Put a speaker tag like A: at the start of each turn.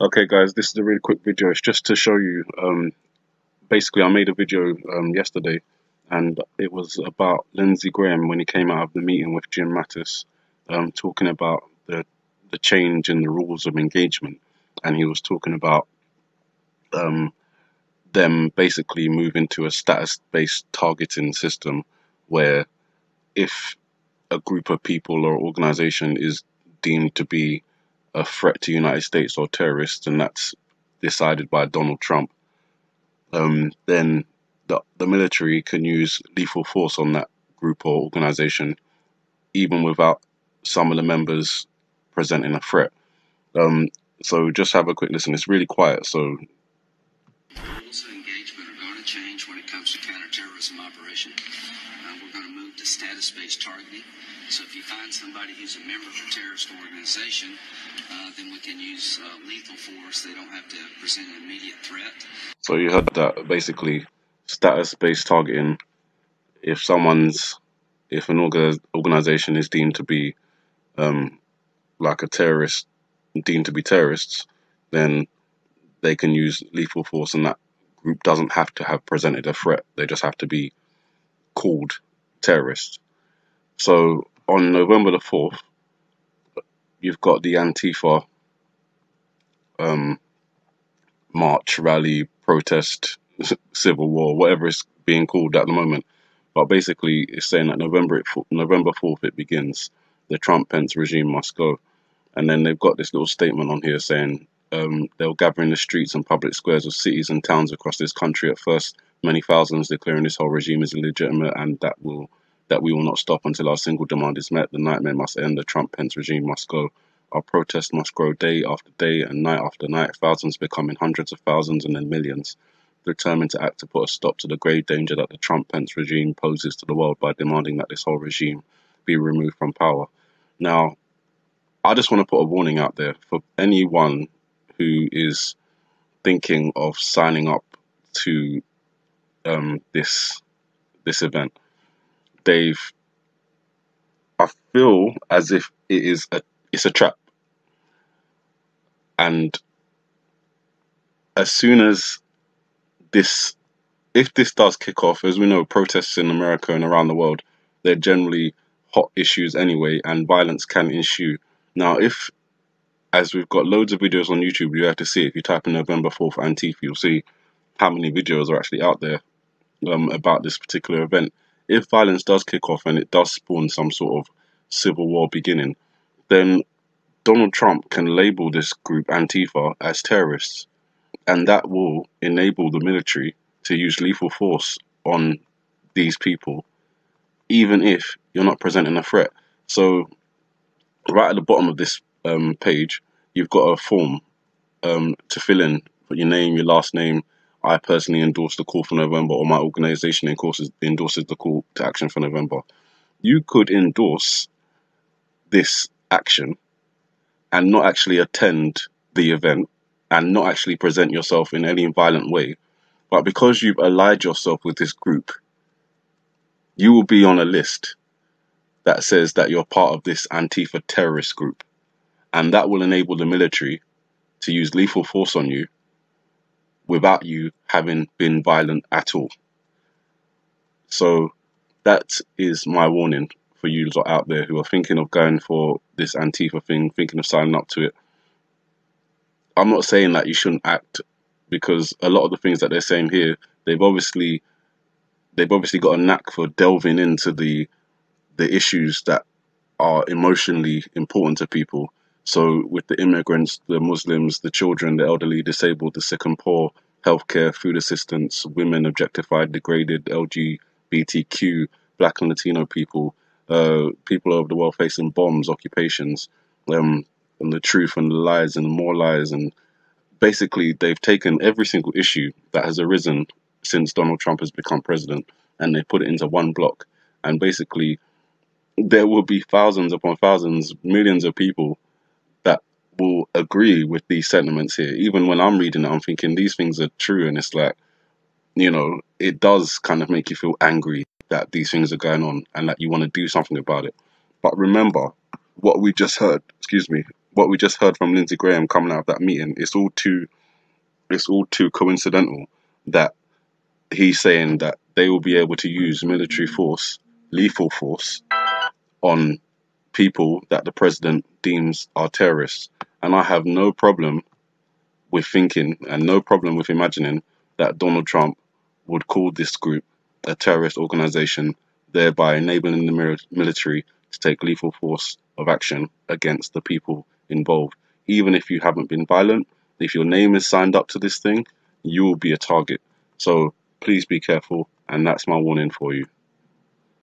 A: Okay, guys, this is a really quick video. It's just to show you. Basically, I made a video yesterday, and it was about Lindsey Graham when he came out of the meeting with Jim Mattis, talking about the change in the rules of engagement, and he was talking about um, them basically moving to a status-based targeting system, where if a group of people or organization is deemed to be a threat to the United States or terrorists, and that's decided by Donald Trump, then the military can use lethal force on that group or organization, even without some of the members presenting a threat. Um, so just have a quick listen. It's really quiet, so
B: Rules of engagement are going to change when it comes to counterterrorism operation. We're going to move to status-based targeting. So if you find somebody who's a member of a terrorist organization, then we can use lethal force. They don't have to present an immediate threat.
A: so you heard that basically status-based targeting. If an organization is deemed to be like a terrorist, deemed to be terrorists, then they can use lethal force, and that group doesn't have to have presented a threat. They just have to be called terrorists. So on November the 4th, you've got the Antifa um, march, rally, protest, civil war, whatever it's being called at the moment. But basically, it's saying that November 4th it begins. The Trump-Pence regime must go. And then they've got this little statement on here saying they'll gather in the streets and public squares of cities and towns across this country at first, many thousands, declaring this whole regime is illegitimate and that we will not stop until our single demand is met. The nightmare must end. The Trump-Pence regime must go. Our protest must grow day after day and night after night, thousands becoming hundreds of thousands and then millions, determined to act to put a stop to the grave danger that the Trump-Pence regime poses to the world by demanding that this whole regime be removed from power. Now, I just want to put a warning out there for anyone who is thinking of signing up to this event. Dave, I feel as if it's a trap, and as soon as this, if this does kick off, as we know, protests in America and around the world, they're generally hot issues anyway, and violence can ensue. Now, as we've got loads of videos on YouTube, you have to see it. If you type in November 4th Antifa, you'll see how many videos are actually out there about this particular event. If violence does kick off and it does spawn some sort of civil war beginning, then Donald Trump can label this group Antifa as terrorists, and that will enable the military to use lethal force on these people, even if you're not presenting a threat. So, right at the bottom of this page, you've got a form to fill in for your name, your last name. I personally endorse the call for November, or my organization endorses the call to action for November. You could endorse this action and not actually attend the event and not actually present yourself in any violent way. But because you've allied yourself with this group, you will be on a list that says that you're part of this Antifa terrorist group. And that will enable the military to use lethal force on you without you having been violent at all. So that is my warning for you lot out there who are thinking of going for this Antifa thing, thinking of signing up to it. I'm not saying that you shouldn't act, because a lot of the things that they're saying here, they've obviously got a knack for delving into the issues that are emotionally important to people. So with the immigrants, the Muslims, the children, the elderly, disabled, the sick and poor, healthcare, food assistance, women objectified, degraded, LGBTQ, Black and Latino people, people of the world facing bombs, occupations, and the truth and the lies and more lies. And basically, they've taken every single issue that has arisen since Donald Trump has become president, and they put it into one block. And basically, there will be thousands upon thousands, millions of people that will agree with these sentiments here. Even when I'm reading it, I'm thinking these things are true, and it's like, it does kind of make you feel angry that these things are going on and that you want to do something about it. But remember what we just heard, excuse me, what we just heard from Lindsey Graham coming out of that meeting, it's all too coincidental that he's saying that they will be able to use military force, lethal force, on people that the president deems are terrorists. And I have no problem with thinking and no problem with imagining that Donald Trump would call this group a terrorist organization, thereby enabling the military to take lethal force of action against the people involved. Even if you haven't been violent, if your name is signed up to this thing, you will be a target. So please be careful, and that's my warning for you.